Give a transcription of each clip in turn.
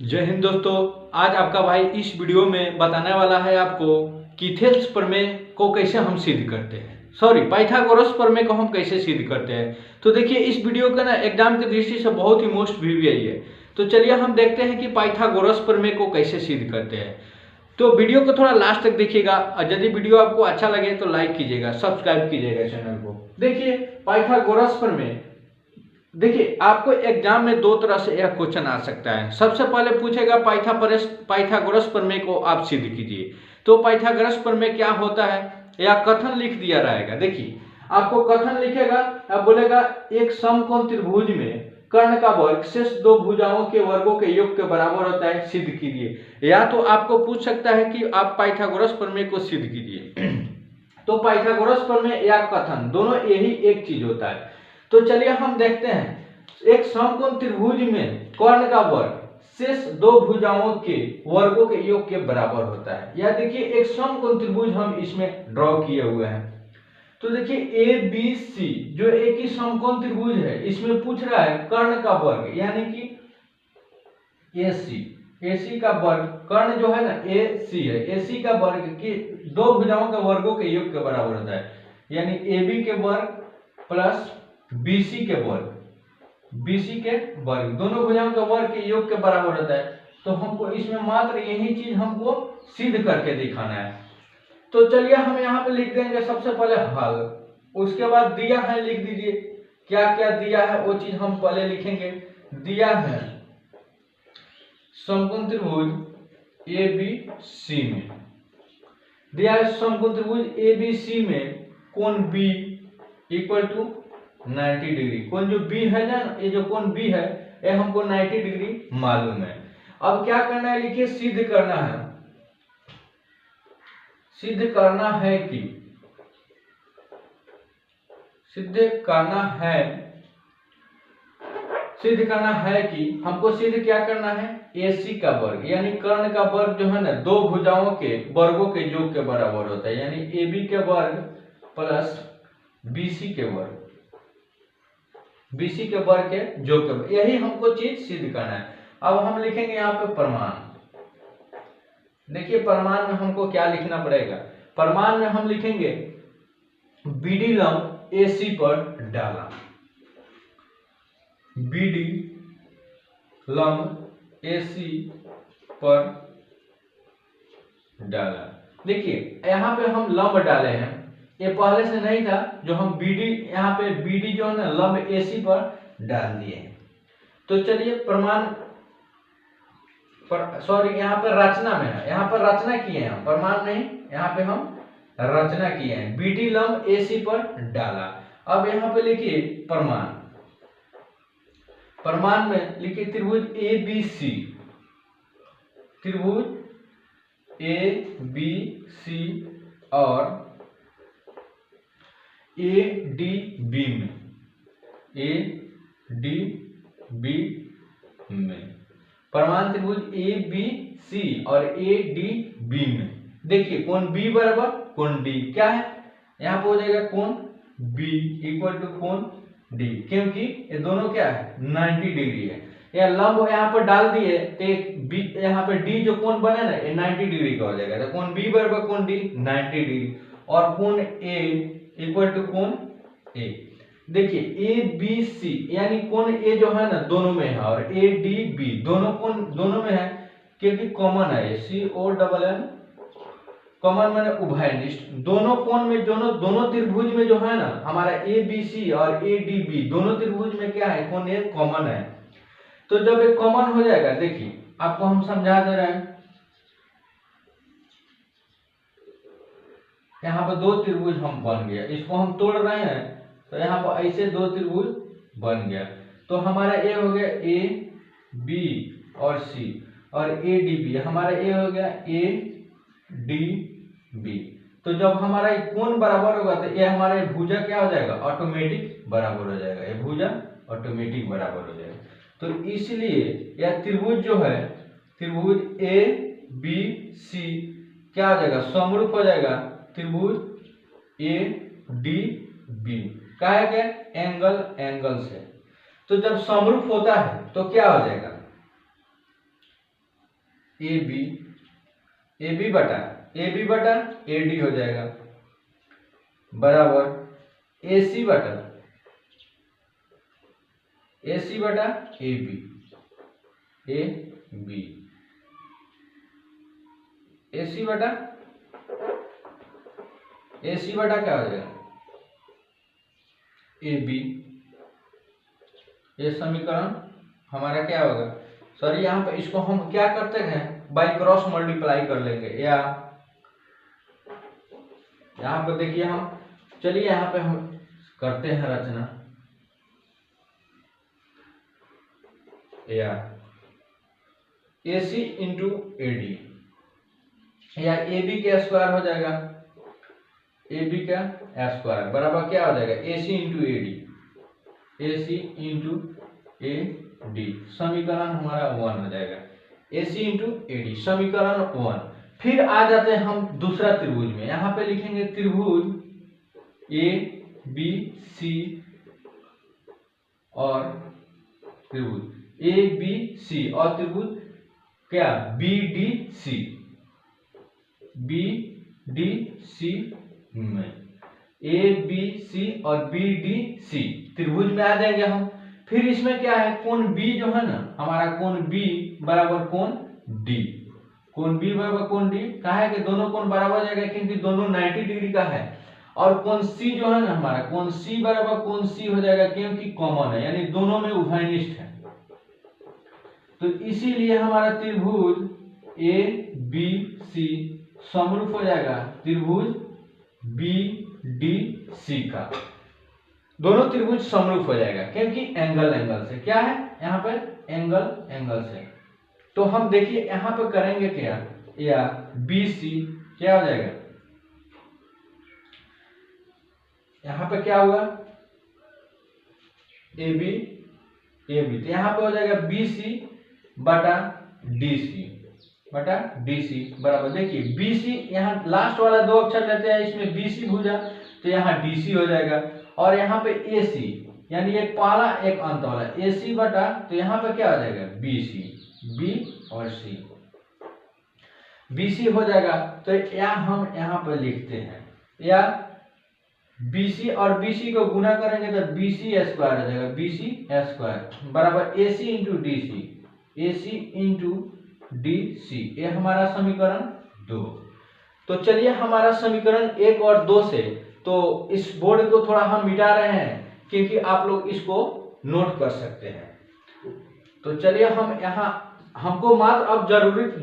जय हिंद दोस्तों। आज आपका भाई इस वीडियो में बताने वाला है आपको कि थेल्स प्रमेय को कैसे हम सिद्ध करते हैं, पाइथागोरस प्रमेय को हम कैसे सिद्ध करते हैं। तो देखिए इस वीडियो का ना एग्जाम की दृष्टि से बहुत ही मोस्ट VVI है। तो चलिए हम देखते हैं कि पाइथागोरस प्रमेय को कैसे सिद्ध करते हैं। तो वीडियो को थोड़ा लास्ट तक देखिएगा और यदि वीडियो आपको अच्छा लगे तो लाइक कीजिएगा, सब्सक्राइब कीजिएगा चैनल को। देखिए पाइथागोरस प्रमेय, देखिए आपको एग्जाम में दो तरह से यह क्वेश्चन आ सकता है। सबसे पहले पूछेगा पाइथागोरस प्रमेय को आप सिद्ध कीजिए। तो पाइथागोरस प्रमेय क्या होता है या कथन लिख दिया रहेगा। देखिए आपको कथन लिखेगा, अब बोलेगा एक समकोण त्रिभुज में कर्ण का वर्ग शेष दो भुजाओं के वर्गों के योग के बराबर होता है, सिद्ध कीजिए। या तो आपको पूछ सकता है कि आप पाइथागोरस प्रमेय को सिद्ध कीजिए। तो पाइथागोरस प्रमेय या कथन दोनों यही एक चीज होता है। तो चलिए हम देखते हैं। एक समकोण त्रिभुज में कर्ण का वर्ग शेष दो भुजाओं के वर्गों के योग के बराबर होता है। या देखिए एक समकोण त्रिभुज हम इसमें ड्रॉ किए हुए हैं। तो देखिए ABC जो एक ही समकोण त्रिभुज है, इसमें पूछ रहा है कर्ण का वर्ग यानी कि AC का वर्ग, कर्ण जो है ना AC है, AC का वर्ग की दो भुजाओं के वर्गों के योग के बराबर होता है। यानी AB के वर्ग प्लस BC के वर्ग, BC के वर्ग दोनों भुजाओं के वर्ग के योग के बराबर होता है। तो हमको इसमें मात्र यही चीज हमको सिद्ध करके दिखाना है। तो चलिए हम यहाँ पे लिख देंगे सबसे पहले हल, उसके बाद दिया है लिख दीजिए। क्या क्या दिया है वो चीज हम पहले लिखेंगे। दिया है समकोण त्रिभुज ABC में, दिया है समकोण त्रिभुज ABC में कोण B इक्वल टू 90 डिग्री। कोण जो B है ना, ये जो कोण B है ये हमको 90 डिग्री मालूम है। अब क्या करना है, लिखिए सिद्ध करना है। सिद्ध करना है कि हमको सिद्ध क्या करना है, AC का वर्ग यानी कर्ण का वर्ग जो है ना दो भुजाओं के वर्गों के योग के बराबर होता है। यानी AB के वर्ग प्लस BC के वर्ग, BC के वर्ग के योग के, यही हमको चीज सिद्ध करना है। अब हम लिखेंगे यहाँ पे प्रमाण। देखिए प्रमाण में हमको क्या लिखना पड़ेगा। प्रमाण में हम लिखेंगे BD लंब AC पर डाला, BD लंब AC पर डाला। देखिए यहाँ पे हम लंब डाले हैं, ये पहले से नहीं था। जो हम BD यहाँ पे BD जो है ना लंब AC पर डाल दिए हैं। तो चलिए प्रमाण यहाँ पर रचना में है, यहाँ पर रचना किए हैं, प्रमाण नहीं, यहाँ पे हम रचना किए हैं। BD लंब AC पर डाला। अब यहाँ पे लिखिए प्रमाण। प्रमाण में लिखिए त्रिभुज ABC, त्रिभुज ABC और ADB में प्रमाण त्रिभुज ABC और ADB में देखिए कोण B बराबर कोण D क्या है, यहाँ पे हो जाएगा कोण B इक्वल टू कोण D, क्योंकि ये दोनों क्या है 90 डिग्री है। यह लंब यहाँ पर डाल दिए तो B यहाँ पे D जो कोण बने ना ये 90 डिग्री का हो जाएगा। तो कोण B बराबर कोण D 90 डिग्री और कोण A इक्वल टू कोण A। देखिए ABC यानी कोण A जो है ना दोनों में है और ADB दोनों कोण दोनों में है, क्योंकि कॉमन है CONN, कॉमन माने उभयनिष्ठ। दोनों कोण में दोनों त्रिभुज में जो है ना हमारा ABC और ADB दोनों त्रिभुज में क्या है, कोण A कॉमन है। तो जब एक कॉमन हो जाएगा, देखिए आपको हम समझा दे रहे हैं। यहाँ पर दो त्रिभुज हम बन गया, इसको हम तोड़ रहे हैं तो यहाँ पर ऐसे दो त्रिभुज बन गया। तो हमारा A हो गया AB और C और ADB, हमारा A हो गया ADB। तो जब हमारा कोण बराबर होगा तो ये हमारा भुजा क्या हो जाएगा, ऑटोमेटिक बराबर हो जाएगा। ये भुजा ऑटोमेटिक बराबर हो जाएगा। तो इसलिए यह त्रिभुज जो है त्रिभुज ABC क्या हो जाएगा, समरूप हो जाएगा त्रिभुज ADB का है क्या, एंगल से। तो जब समरूप होता है तो क्या हो जाएगा, ए बी बटा ए डी हो जाएगा बराबर ए सी बटा ए बी ए सी बटा क्या हो जाएगा ए बी। ये समीकरण हमारा क्या होगा, सॉरी यहाँ पे इसको हम क्या करते हैं बाई क्रॉस मल्टीप्लाई कर लेंगे, या यहाँ पे देखिए हम, चलिए यहाँ पे हम करते हैं रचना, या ए सी इंटू ए डी, या ए बी का स्क्वायर हो जाएगा, ए बी का स्क्वायर बराबर क्या हो जाएगा A C into A D, A C into A D, समीकरण हमारा 1 हो जाएगा, A C into A D समीकरण 1। फिर आ जाते हैं हम दूसरा त्रिभुज में, यहाँ पे लिखेंगे त्रिभुज ए बी सी और त्रिभुज ए बी सी और त्रिभुज क्या बी डी सी में ए बी सी और बी डी सी त्रिभुज में आ जाएंगे हम। फिर इसमें क्या है कोण बी जो है ना हमारा, कोण बी बराबर कोण डी, कोण बी बराबर कोण डी, कहा है कि दोनों कोण बराबर हो जाएगा क्योंकि दोनों 90 डिग्री का है। और कोण सी जो है ना हमारा, कोण सी बराबर कोण सी हो जाएगा क्योंकि कॉमन है, यानी दोनों में उभयनिष्ठ है। तो इसीलिए हमारा त्रिभुज ए बी सी समरूप हो जाएगा त्रिभुज बी डी सी का, दोनों त्रिभुज समरूप हो जाएगा क्योंकि एंगल से क्या है यहाँ पे एंगल से। तो हम देखिए यहाँ पे करेंगे क्या, या बी सी क्या हो जाएगा, यहाँ पे क्या होगा ए बी तो यहाँ पे हो जाएगा बी सी बटा डी सी बराबर, देखिए बी सी यहाँ लास्ट वाला 2 अक्षर लेते हैं, इसमें बी सी भुजा तो यहाँ डी सी हो जाएगा, और यहाँ पे ए सी यानी एक पहला एक अंत वाला ए सी बटा, तो यहाँ पे क्या हो जाएगा बी सी, बी और सी, बी सी हो जाएगा। तो या हम यहाँ पे लिखते हैं, या बी सी और बी सी को गुना करेंगे तो बी सी स्क्वायर हो जाएगा, बी सी स्क्वायर बराबर A C into D C, A C into D C, ये हमारा समीकरण 2। तो चलिए हमारा समीकरण 1 और 2 से, तो इस बोर्ड को थोड़ा हम मिटा रहे हैं क्योंकि आप लोग इसको नोट कर सकते हैं। तो चलिए हम यहाँ, हमको मात्र अब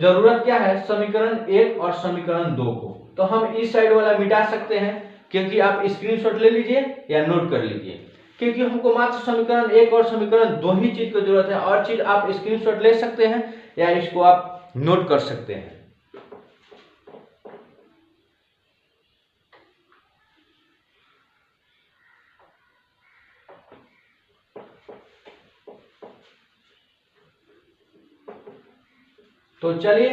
जरूरत क्या है समीकरण 1 और समीकरण 2 को, तो हम इस साइड वाला मिटा सकते हैं क्योंकि आप स्क्रीनशॉट ले लीजिए या नोट कर लीजिए, क्योंकि हमको मात्र समीकरण 1 और समीकरण 2 ही चीज की जरूरत है, और चीज आप स्क्रीनशॉट ले सकते हैं या इसको आप नोट कर सकते हैं। तो चलिए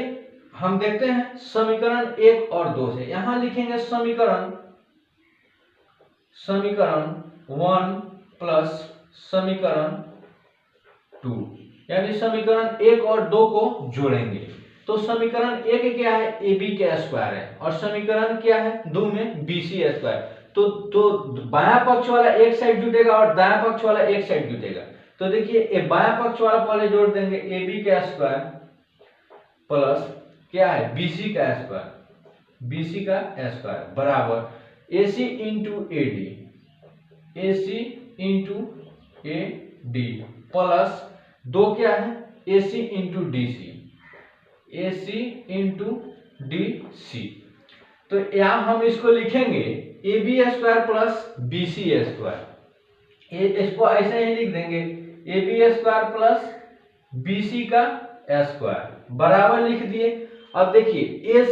हम देखते हैं समीकरण 1 और 2 से, यहां लिखेंगे समीकरण 1 प्लस समीकरण 2, यानी समीकरण 1 और 2 को जोड़ेंगे। तो समीकरण 1 क्या है ए बी का स्क्वायर है, और समीकरण क्या है 2 में बी सी स्क्वायर, तो बायां पक्ष वाला एक साइड जुटेगा और दायां पक्ष वाला एक साइड जुटेगा। तो देखिए बायां पक्ष वाला पहले जोड़ देंगे ए बी का स्क्वायर प्लस क्या है बी सी का स्क्वायर बराबर A C into A D plus 2 क्या है ए सी इंटू डी सी। तो यहाँ हम इसको लिखेंगे A B square plus B C square, इसको ऐसे ही लिख देंगे A B square plus B C का स्क्वायर बराबर लिख दिए। अब देखिए ए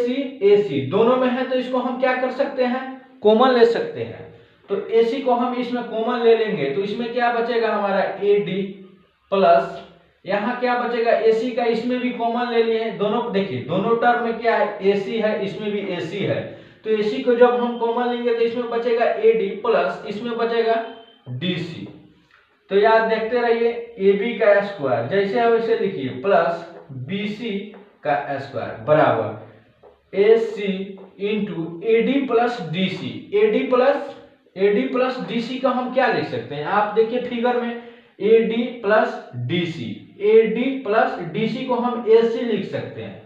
सी दोनों में है, तो इसको हम क्या कर सकते हैं कॉमन ले सकते हैं। तो ए सी को हम इसमें कॉमन ले लेंगे, तो इसमें क्या बचेगा हमारा ए डी प्लस यहाँ क्या बचेगा ए सी का, इसमें भी कॉमन ले लिए दोनों। देखिए दोनों टर्म में क्या है ए सी है, इसमें भी ए सी है, तो ए सी को जब हम कॉमन लेंगे तो इसमें बचेगा ए डी प्लस इसमें बचेगा डी सी। तो याद देखते रहिए ए बी का स्क्वायर जैसे है वैसे लिखिए प्लस बी सी का स्क्वायर बराबर A C into A D plus D C. A D plus D C का हम क्या लिख सकते हैं, आप देखिए फिगर में A D plus D C, A D plus D C को हम ए सी लिख सकते हैं।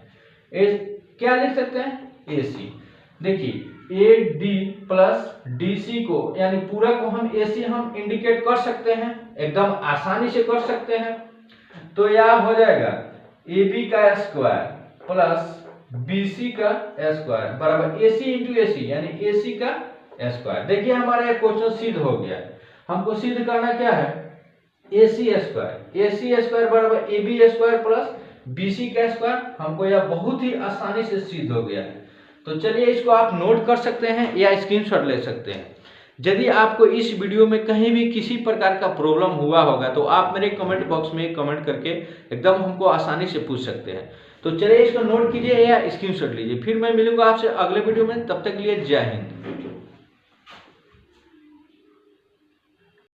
क्या लिख सकते हैं ए सी। देखिए A D plus D C को यानी पूरा को हम ए सी हम इंडिकेट कर सकते हैं, एकदम आसानी से कर सकते हैं। तो यह हो जाएगा ए बी का स्क्वायर प्लस बी सी का स्क्वायर बराबर ए सी इंटू ए सी यानी ए सी का स्क्वायर। देखिए हमारा ये क्वेश्चन सिद्ध हो गया। हमको सिद्ध करना क्या है, ए सी स्क्वायर बराबर A B square plus B C का स्क्वायर। हमको यह बहुत ही आसानी से सिद्ध हो गया है। तो चलिए इसको आप नोट कर सकते हैं या स्क्रीनशॉट ले सकते हैं। यदि आपको इस वीडियो में कहीं भी किसी प्रकार का प्रॉब्लम हुआ होगा तो आप मेरे कमेंट बॉक्स में कमेंट करके एकदम हमको आसानी से पूछ सकते हैं। तो चलिए इसको नोट कीजिए या स्क्रीनशॉट लीजिए। फिर मैं मिलूंगा आपसे अगले वीडियो में, तब तक के लिए जय हिंद।